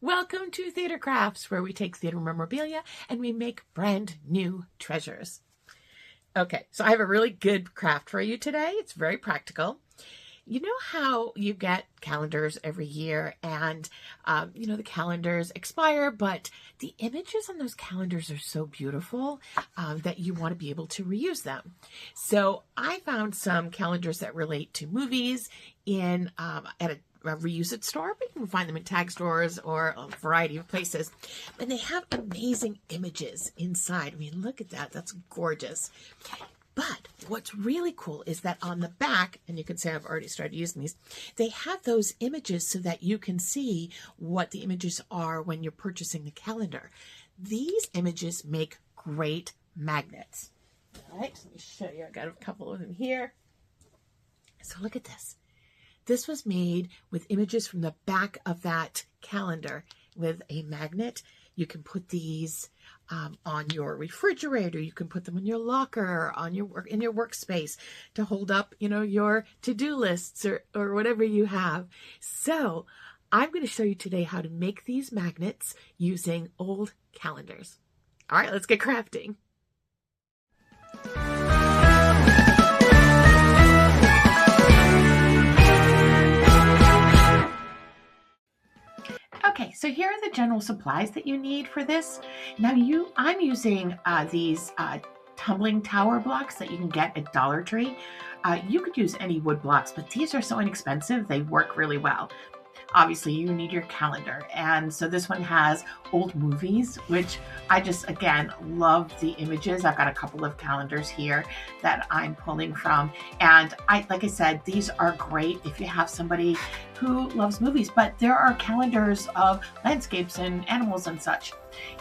Welcome to Theater Crafts, where we take theater memorabilia and we make brand new treasures. Okay, so I have a really good craft for you today. It's very practical. You know how you get calendars every year and, the calendars expire, but the images on those calendars are so beautiful that you want to be able to reuse them. So I found some calendars that relate to movies at a reuse it store, but you can find them in tag stores or a variety of places. And they have amazing images inside. I mean, look at that. That's gorgeous. But what's really cool is that on the back, and you can see I've already started using these, they have those images so that you can see what the images are when you're purchasing the calendar. These images make great magnets. All right, let me show you. I got a couple of them here. So look at this. This was made with images from the back of that calendar with a magnet. You can put these on your refrigerator. You can put them in your locker, in your workspace to hold up, your to-do lists or whatever you have. So I'm going to show you today how to make these magnets using old calendars. All right, let's get crafting. Okay, so here are the general supplies that you need for this. Now I'm using these tumbling tower blocks that you can get at Dollar Tree. You could use any wood blocks, but these are so inexpensive, they work really well. Obviously, you need your calendar. And so this one has old movies, which I just, again, love the images. I've got a couple of calendars here that I'm pulling from. And like I said, these are great if you have somebody who loves movies, but there are calendars of landscapes and animals and such.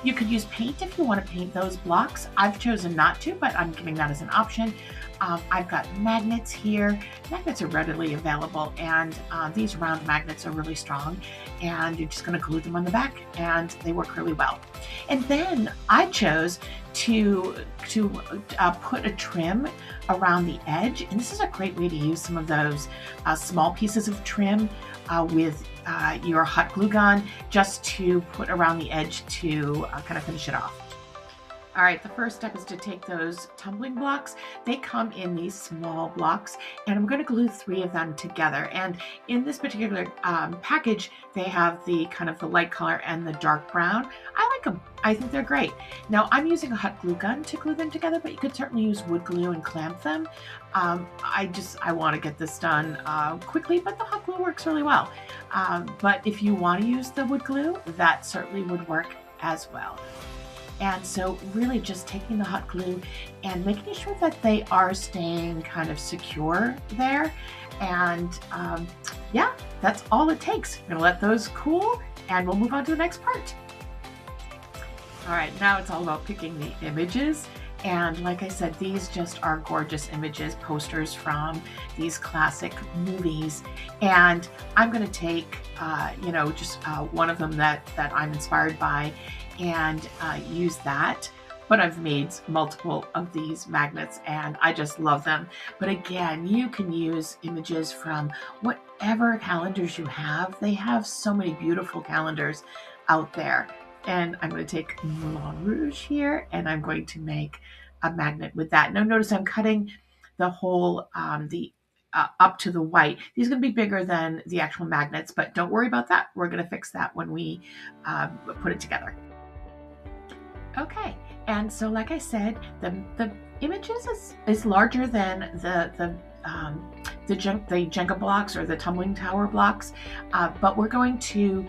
You could use paint if you want to paint those blocks. I've chosen not to, but I'm giving that as an option. I've got magnets here. Magnets are readily available, and these round magnets are really strong, and you're just going to glue them on the back, and they work really well. And then I chose to put a trim around the edge, and this is a great way to use some of those small pieces of trim with your hot glue gun, just to put around the edge to kind of finish it off. All right, the first step is to take those tumbling blocks. They come in these small blocks, and I'm going to glue 3 of them together. And in this particular package, they have the kind of the light color and the dark brown. I like them. I think they're great. Now, I'm using a hot glue gun to glue them together, but you could certainly use wood glue and clamp them. I want to get this done quickly, but the hot glue works really well. But if you want to use the wood glue, that certainly would work as well. And so really just taking the hot glue and making sure that they are staying kind of secure there. And yeah, that's all it takes. We're gonna let those cool and we'll move on to the next part. All right, now it's all about picking the images. And like I said, these just are gorgeous images, posters from these classic movies. And I'm going to take, just one of them that I'm inspired by and use that. But I've made multiple of these magnets and I just love them. But again, you can use images from whatever calendars you have. They have so many beautiful calendars out there. And I'm going to take Moulin Rouge here, and I'm going to make a magnet with that. Now notice I'm cutting the whole, up to the white. These are going to be bigger than the actual magnets, but don't worry about that. We're going to fix that when we put it together. Okay, and so like I said, the images is larger than the Jenga blocks or the tumbling tower blocks, but we're going to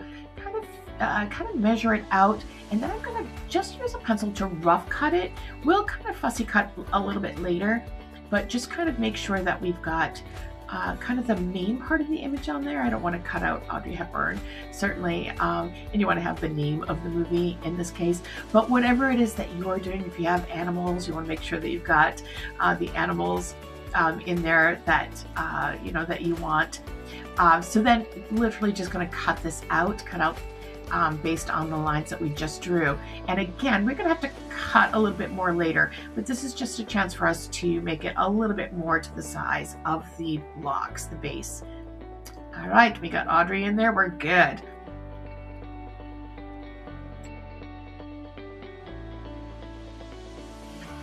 kind of measure it out, and then I'm going to just use a pencil to rough cut it. We'll kind of fussy cut a little bit later, but just kind of make sure that we've got kind of the main part of the image on there. I don't want to cut out Audrey Hepburn, certainly, and you want to have the name of the movie in this case, but whatever it is that you're doing, if you have animals, you want to make sure that you've got the animals in there that that you want. So then literally just going to cut out based on the lines that we just drew. And again, we're going to have to cut a little bit more later, but this is just a chance for us to make it a little bit more to the size of the blocks, the base. All right, we got Audrey in there. We're good.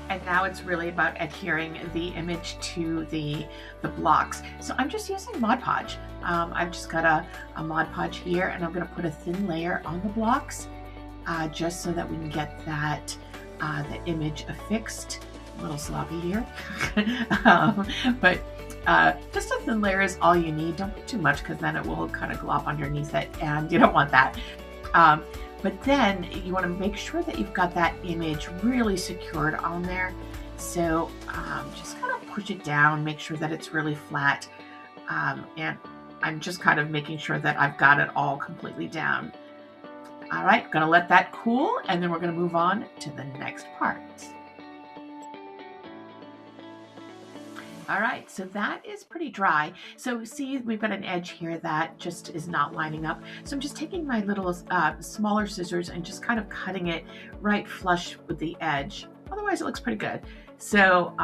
And now it's really about adhering the image to the blocks. So I'm just using Mod Podge. I've just got a Mod Podge here, and I'm going to put a thin layer on the blocks just so that we can get that the image affixed. A little sloppy here, but just a thin layer is all you need. Don't put too much because then it will kind of glop underneath it, and you don't want that. But then you want to make sure that you've got that image really secured on there. So just kind of push it down, make sure that it's really flat. And I'm just kind of making sure that I've got it all completely down. All right, gonna let that cool, and then we're gonna move on to the next part. All right, so that is pretty dry. So see, we've got an edge here that just is not lining up. So I'm just taking my little smaller scissors and just kind of cutting it right flush with the edge. Otherwise, it looks pretty good. So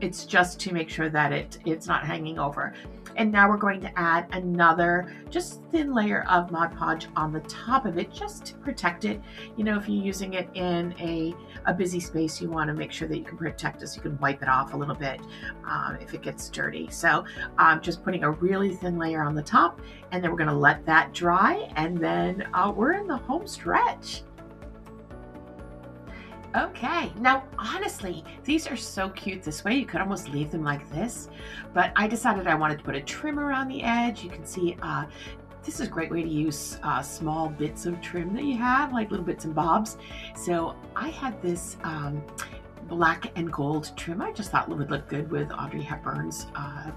it's just to make sure that it's not hanging over. And now we're going to add another just thin layer of Mod Podge on the top of it, just to protect it. You know, if you're using it in a busy space, you want to make sure that you can protect it so you can wipe it off a little bit if it gets dirty. So just putting a really thin layer on the top, and then we're going to let that dry, and then we're in the home stretch. Okay, now honestly, these are so cute this way. You could almost leave them like this, but I decided I wanted to put a trim around the edge. You can see this is a great way to use small bits of trim that you have, like little bits and bobs. So I had this black and gold trim. I just thought it would look good with Audrey Hepburn's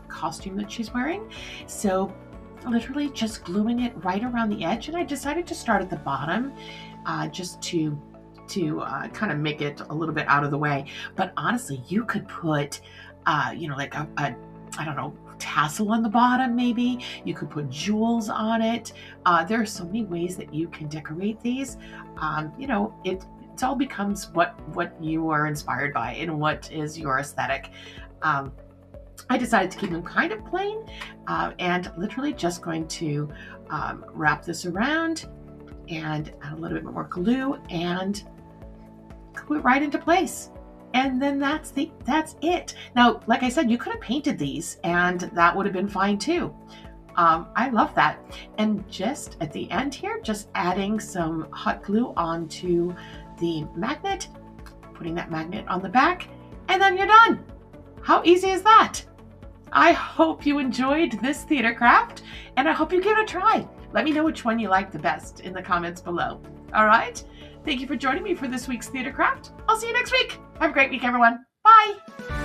costume that she's wearing. So literally just gluing it right around the edge, and I decided to start at the bottom just to kind of make it a little bit out of the way. But honestly, you could put, you know, like a I don't know, tassel on the bottom maybe. You could put jewels on it. There are so many ways that you can decorate these. You know, it all becomes what you are inspired by and what is your aesthetic. I decided to keep them kind of plain and literally just going to wrap this around and add a little bit more glue and glue it right into place. And then that's it. Now, like I said, you could have painted these and that would have been fine too. I love that. And just at the end here, just adding some hot glue onto the magnet, putting that magnet on the back, and then you're done. How easy is that? I hope you enjoyed this theater craft, and I hope you give it a try. Let me know which one you like the best in the comments below. All right? Thank you for joining me for this week's theater craft. I'll see you next week. Have a great week, everyone. Bye.